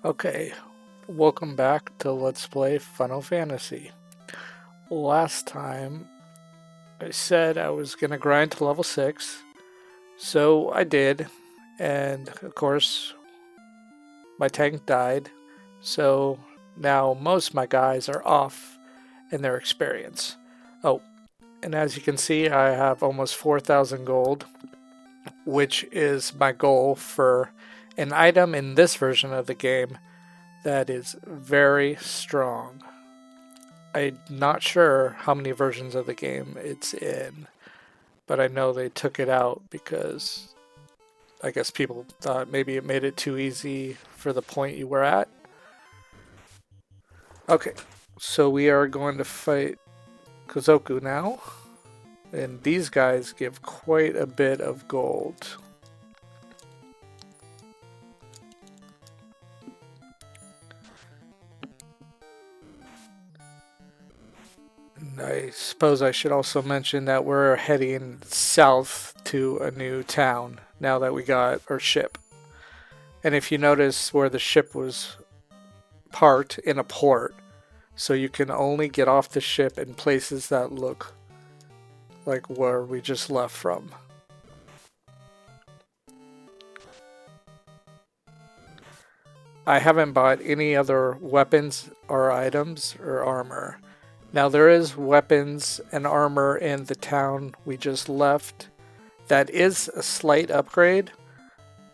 Okay, welcome back to Let's Play Final Fantasy. Last time I said I was going to grind to level 6, so I did, and of course my tank died, so now most of my guys are off in their experience. Oh, and as you can see I have almost 4,000 gold, which is my goal for an item in this version of the game that is very strong. I'm not sure how many versions of the game it's in, but I know they took it out because I guess people thought maybe it made it too easy for the point you were at. Okay, so we are going to fight Kozoku now, and these guys give quite a bit of gold. I suppose I should also mention that we're heading south to a new town now that we got our ship. And if you notice where the ship was parked in a port, so you can only get off the ship in places that look like where we just left from. I haven't bought any other weapons or items or armor. Now there is weapons and armor in the town we just left. That is a slight upgrade,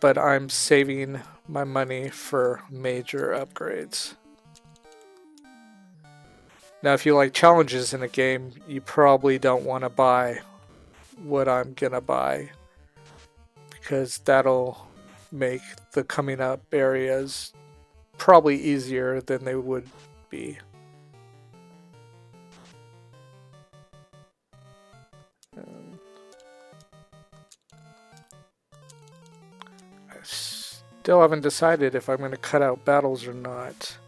but I'm saving my money for major upgrades. Now if you like challenges in a game, you probably don't want to buy what I'm gonna buy, because that'll make the coming up areas probably easier than they would be. I still haven't decided if I'm going to cut out battles or not.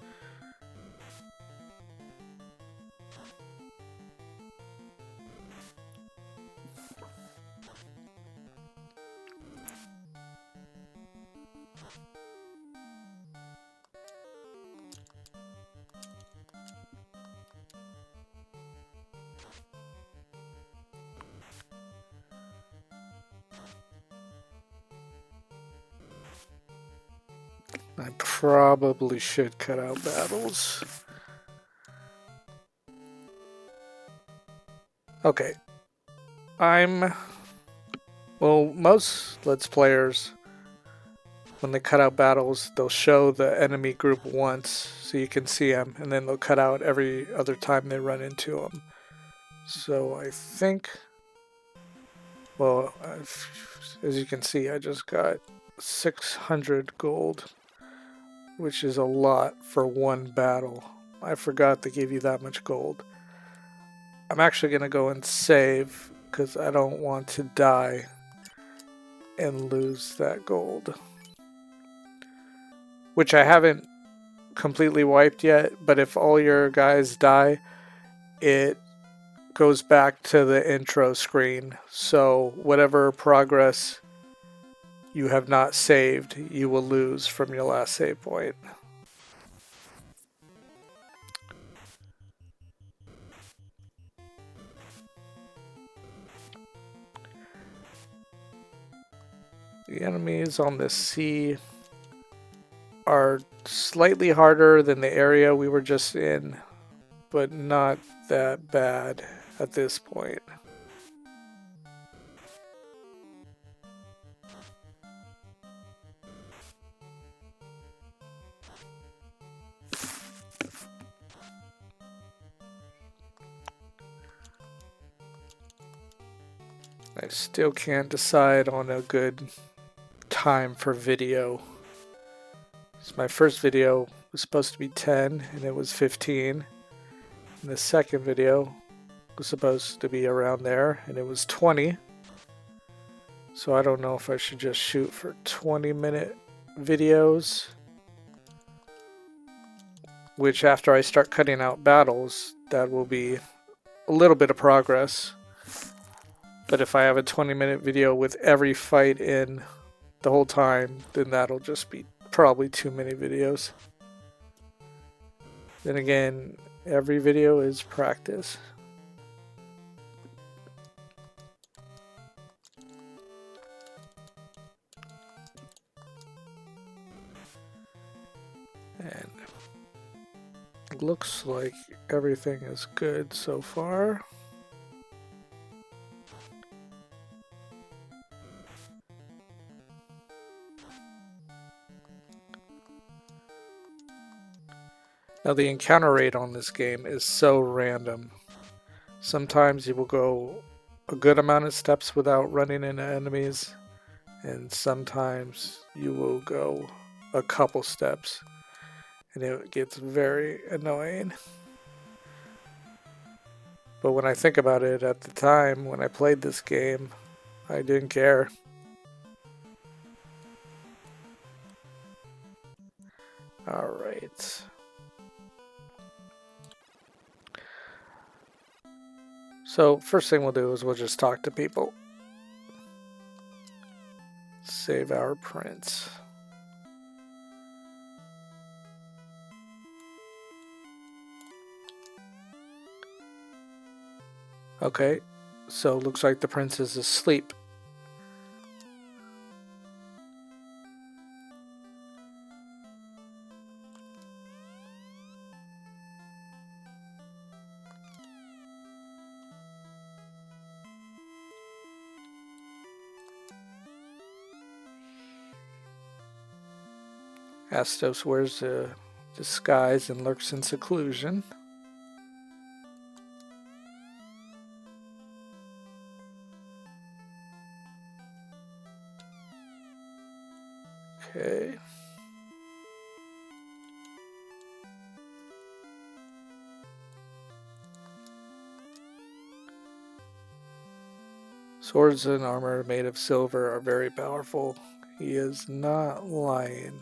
I probably should cut out battles. Okay. Well, most Let's Players, when they cut out battles, they'll show the enemy group once so you can see them, and then they'll cut out every other time they run into them. So I think, well, as you can see, I just got 600 gold, which is a lot for one battle. I forgot they gave you that much gold. I'm actually going to go and save because I don't want to die and lose that gold. Which I haven't completely wiped yet, but if all your guys die, it goes back to the intro screen. So whatever progress you have not saved, you will lose from your last save point. The enemies on the sea are slightly harder than the area we were just in, but not that bad at this point. I still can't decide on a good time for video. So my first video was supposed to be 10 and it was 15. And the second video was supposed to be around there and it was 20. So I don't know if I should just shoot for 20-minute videos, which after I start cutting out battles, that will be a little bit of progress. But if I have a 20-minute video with every fight in the whole time, then that'll just be probably too many videos. Then again, every video is practice. And it looks like everything is good so far. Now the encounter rate on this game is so random. Sometimes you will go a good amount of steps without running into enemies, and sometimes you will go a couple steps, and it gets very annoying. But when I think about it, at the time when I played this game, I didn't care. Alright. So first thing we'll do is we'll just talk to people. Save our prints. Okay, so looks like the prince is asleep. Astos wears a disguise and lurks in seclusion. Okay. Swords and armor made of silver are very powerful. He is not lying.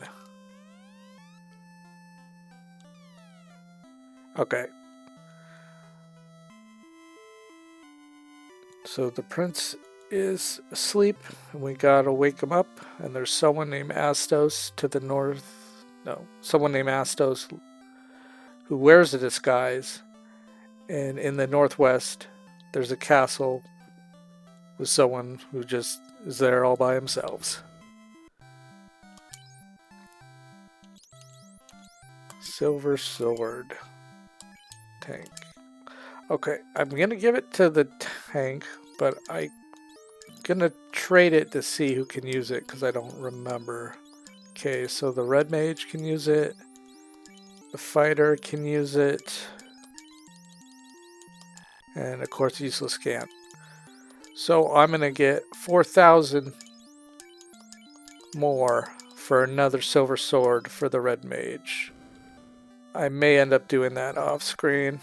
Okay. So the prince is asleep, and we gotta wake him up, and there's someone named Astos to the north. No, someone named Astos who wears a disguise, and in the northwest there's a castle with someone who just is there all by themselves. Silver sword. Tank. Okay, I'm gonna give it to the tank, but I'm gonna trade it to see who can use it because I don't remember. Okay, so the red mage can use it. The fighter can use it. And of course, useless can't. So I'm gonna get 4,000 more for another silver sword for the red mage. I may end up doing that off screen.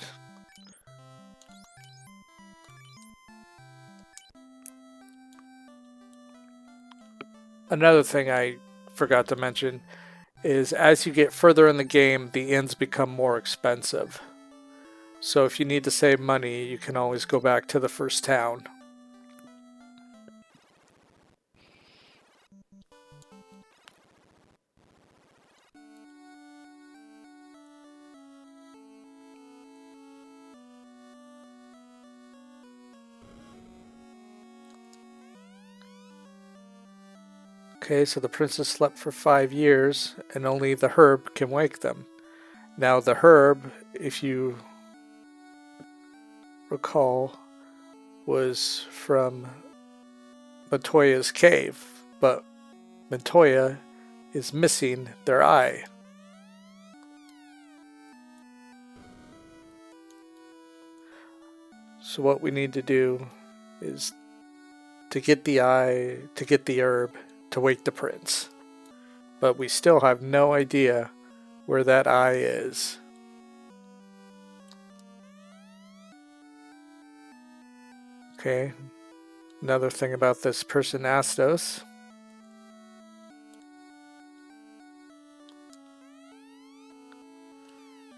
Another thing I forgot to mention is as you get further in the game, the inns become more expensive. So if you need to save money, you can always go back to the first town. Okay, so the princess slept for 5 years, and only the herb can wake them. Now the herb, if you recall, was from Montoya's cave, but Montoya is missing their eye. So what we need to do is to get the eye, to get the herb, to wake the prince. But we still have no idea where that eye is. Okay, another thing about this person, Astos.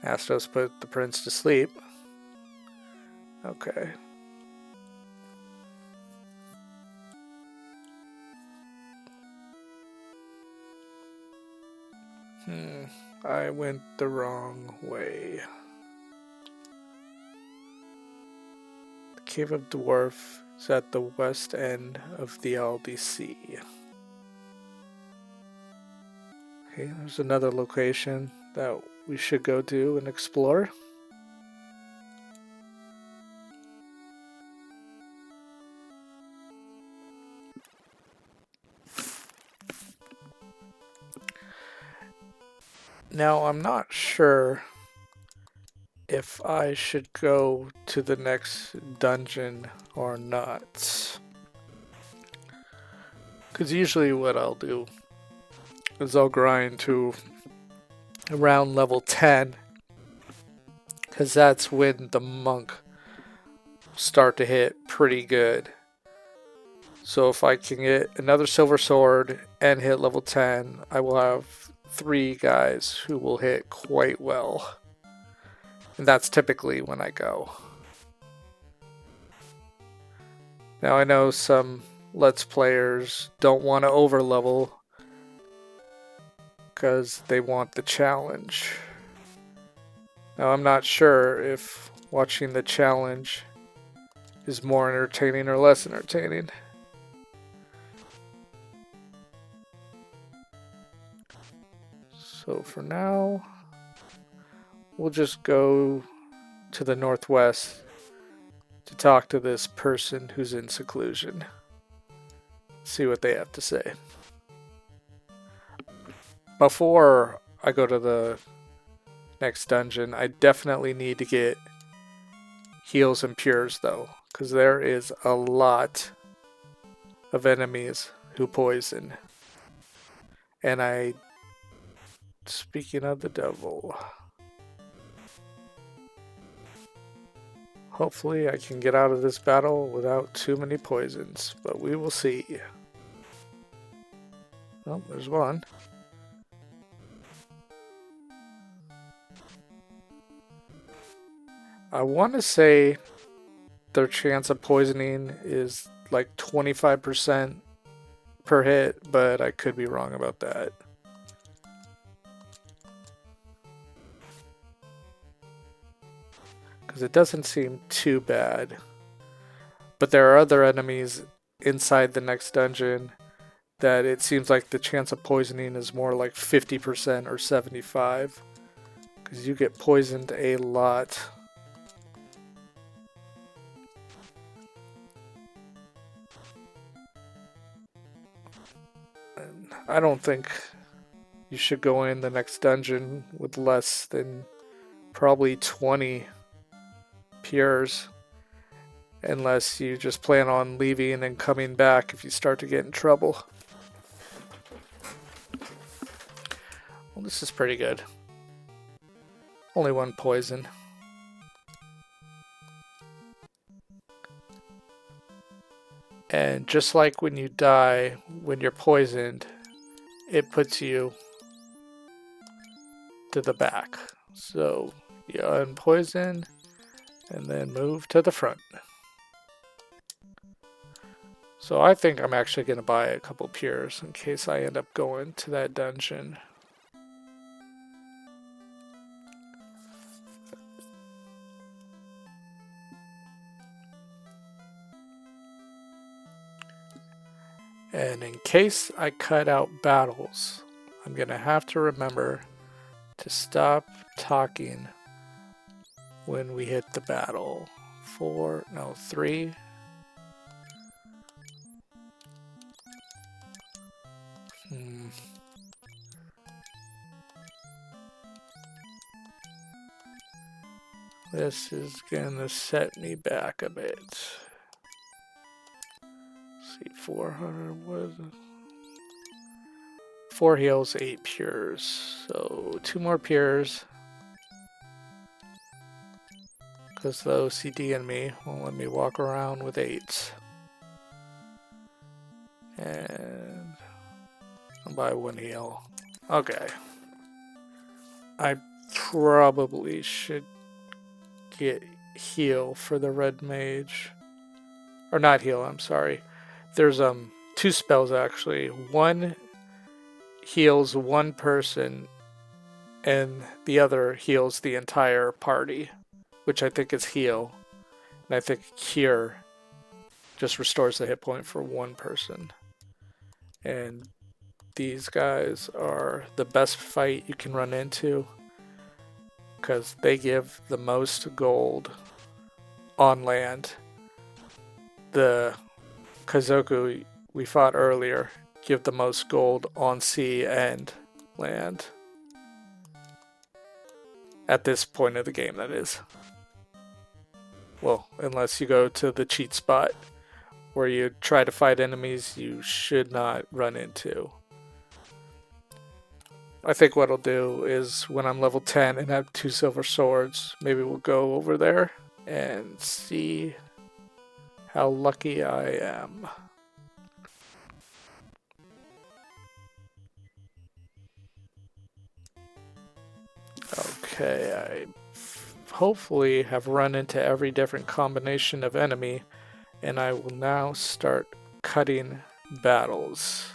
Astos put the prince to sleep. Okay. I went the wrong way. The Cave of Dwarf is at the west end of the LDC. Okay, there's another location that we should go to and explore. Now, I'm not sure if I should go to the next dungeon or not. Because usually what I'll do is I'll grind to around level 10. Because that's when the monk start to hit pretty good. So if I can get another silver sword and hit level 10, I will have 3 guys who will hit quite well. And that's typically when I go. Now I know some Let's Players don't want to overlevel because they want the challenge. Now I'm not sure if watching the challenge is more entertaining or less entertaining. So for now, we'll just go to the northwest to talk to this person who's in seclusion. See what they have to say. Before I go to the next dungeon, I definitely need to get heals and pures though, because there is a lot of enemies who poison. And speaking of the devil, hopefully I can get out of this battle without too many poisons, but we will see. Oh, there's one. I want to say their chance of poisoning is like 25% per hit, but I could be wrong about that. Because it doesn't seem too bad. But there are other enemies inside the next dungeon that it seems like the chance of poisoning is more like 50% or 75%. Because you get poisoned a lot. And I don't think you should go in the next dungeon with less than probably 20 pures. Unless you just plan on leaving and coming back if you start to get in trouble. Well, this is pretty good. Only one poison. And just like when you die, when you're poisoned, it puts you to the back. So you unpoison and then move to the front. So I think I'm actually going to buy a couple pures in case I end up going to that dungeon. And in case I cut out battles, I'm going to have to remember to stop talking when we hit the battle. 3. This is gonna set me back a bit. Let's see, 400 was 4 heals, 8 pures. So 2 more pures. Because the OCD in me won't let me walk around with 8. And I'll buy 1 heal. Okay. I probably should get heal for the red mage. Or not heal, I'm sorry. There's 2 spells actually. One heals 1 person and the other heals the entire party, which I think is heal. And I think cure just restores the hit point for one person. And these guys are the best fight you can run into because they give the most gold on land. The Kazoku we fought earlier give the most gold on sea and land. At this point of the game, that is. Well, unless you go to the cheat spot where you try to fight enemies you should not run into. I think what I'll do is when I'm level 10 and have 2 silver swords, maybe we'll go over there and see how lucky I am. Okay, I hopefully have run into every different combination of enemy, and I will now start cutting battles.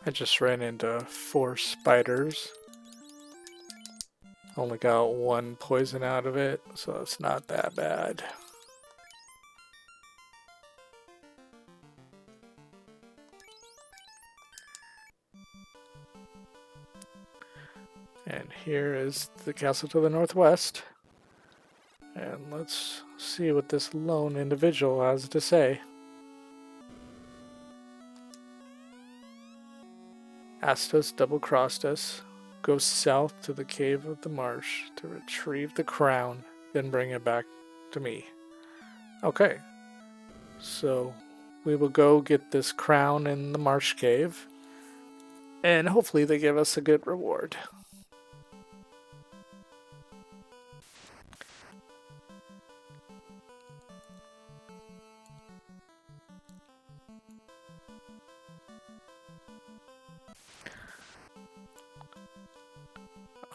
I just ran into 4 spiders. Only got 1 poison out of it, so it's not that bad. And here is the castle to the northwest. And let's see what this lone individual has to say. Astos double-crossed us. Go south to the cave of the marsh to retrieve the crown, then bring it back to me. Okay, so we will go get this crown in the marsh cave, and hopefully they give us a good reward.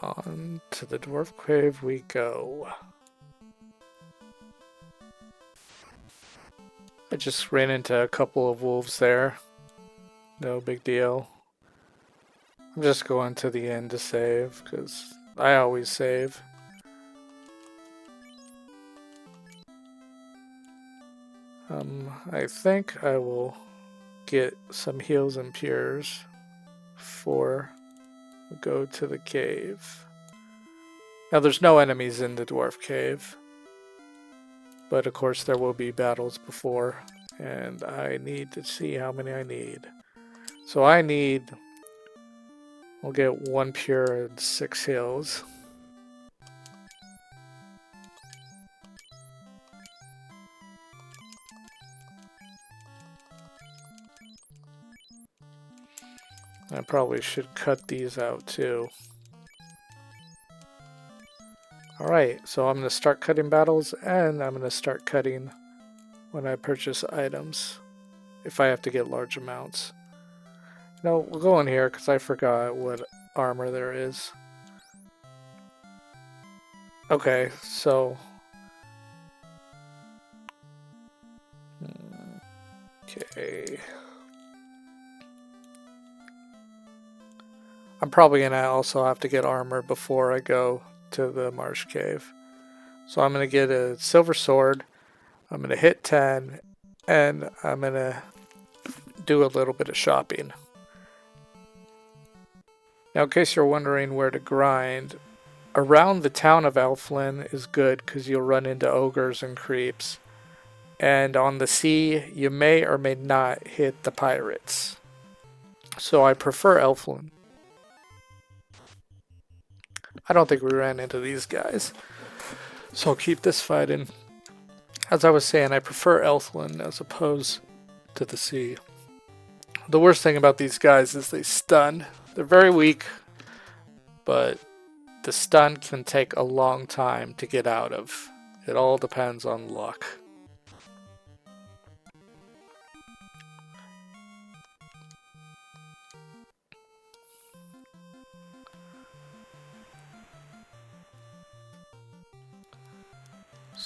On to the dwarf cave we go. I just ran into a couple of wolves there. No big deal. I'm just going to the end to save, because I always save. I think I will get some heals and cures before we go to the cave. Now there's no enemies in the dwarf cave, but of course there will be battles before, and I need to see how many I need. So I'll get 1 pure and 6 heals. I probably should cut these out too. Alright, so I'm going to start cutting battles, and I'm going to start cutting when I purchase items, if I have to get large amounts. No, we'll go in here because I forgot what armor there is. Okay, so... Okay... I'm probably going to also have to get armor before I go to the marsh cave. So I'm going to get a silver sword, I'm going to hit 10, and I'm going to do a little bit of shopping. Now in case you're wondering where to grind, around the town of Elflin is good because you'll run into ogres and creeps. And on the sea, you may or may not hit the pirates. So I prefer Elflin. I don't think we ran into these guys. So I'll keep this fighting. As I was saying, I prefer Elflin as opposed to the sea. The worst thing about these guys is they stun. They're very weak, but the stun can take a long time to get out of. It all depends on luck.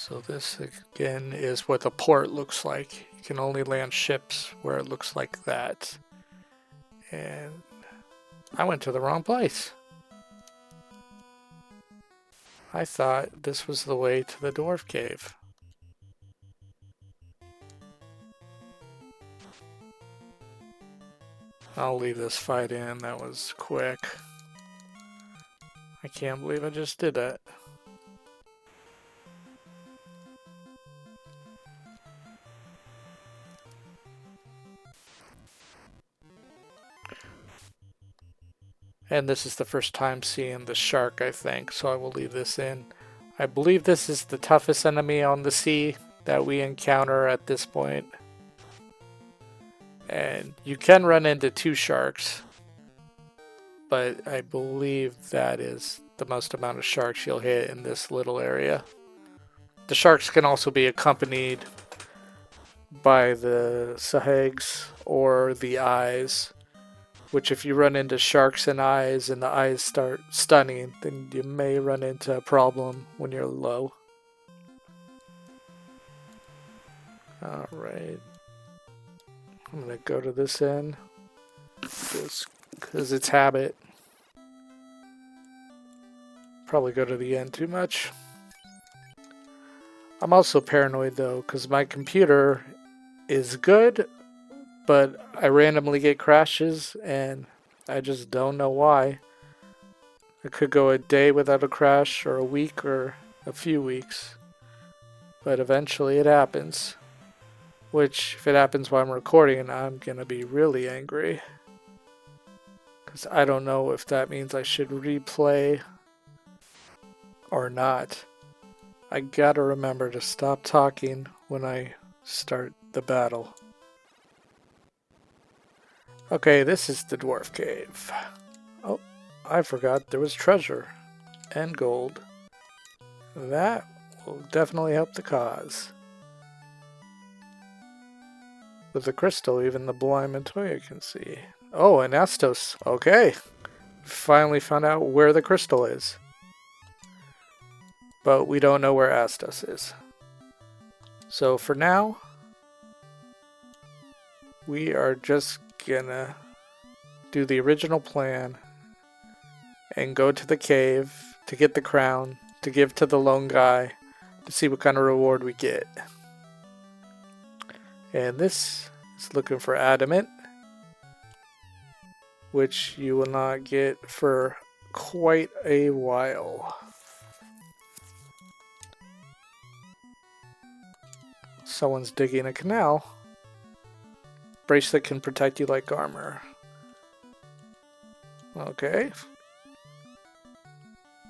So this again is what the port looks like. You can only land ships where it looks like that. And I went to the wrong place. I thought this was the way to the dwarf cave. I'll leave this fight in. That was quick. I can't believe I just did that. And this is the first time seeing the shark, I think, so I will leave this in. I believe this is the toughest enemy on the sea that we encounter at this point. And you can run into 2 sharks, but I believe that is the most amount of sharks you'll hit in this little area. The sharks can also be accompanied by the sahags or the eyes, which if you run into sharks and the eyes start stunning, then you may run into a problem when you're low. Alright. I'm gonna go to this end, just because it's habit. Probably go to the end too much. I'm also paranoid though, because my computer is good, but I randomly get crashes and I just don't know why. It could go a day without a crash, or a week, or a few weeks. But eventually it happens. Which, if it happens while I'm recording, I'm gonna be really angry. Because I don't know if that means I should replay or not. I gotta remember to stop talking when I start the battle. Okay, this is the dwarf cave. Oh, I forgot there was treasure and gold. That will definitely help the cause. With the crystal, even the blind Montoya can see. Oh, and Astos. Okay. Finally found out where the crystal is. But we don't know where Astos is. So for now, we are just gonna do the original plan and go to the cave to get the crown to give to the lone guy to see what kind of reward we get. And this is looking for adamant, which you will not get for quite a while. Someone's digging a canal. Bracelet can protect you like armor. Okay.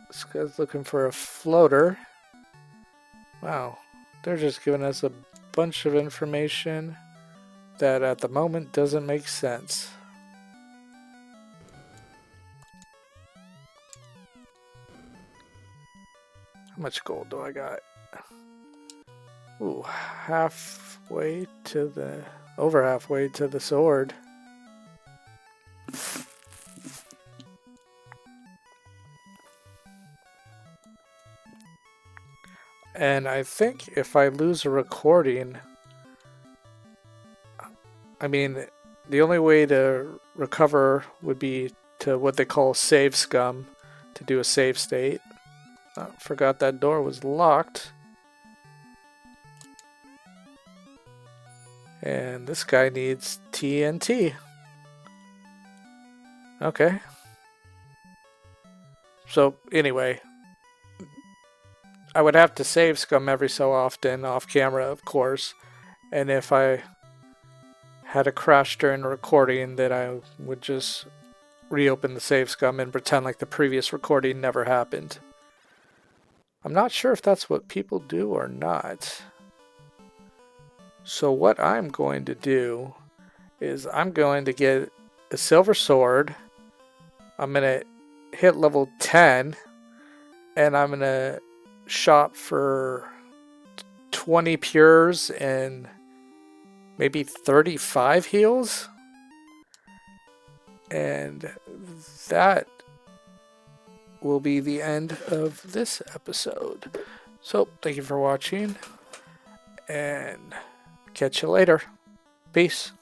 This guy's looking for a floater. Wow. They're just giving us a bunch of information that at the moment doesn't make sense. How much gold do I got? Ooh, over halfway to the sword. And I think if I lose a recording, I mean, the only way to recover would be to what they call save scum, to do a save state. Oh, forgot that door was locked. And this guy needs TNT. Okay. So, anyway, I would have to save scum every so often, off camera, of course. And if I had a crash during the recording, then I would just reopen the save scum and pretend like the previous recording never happened. I'm not sure if that's what people do or not. So what I'm going to do is I'm going to get a silver sword. I'm going to hit level 10. And I'm going to shop for 20 pures and maybe 35 heals. And that will be the end of this episode. So, thank you for watching, and catch you later. Peace.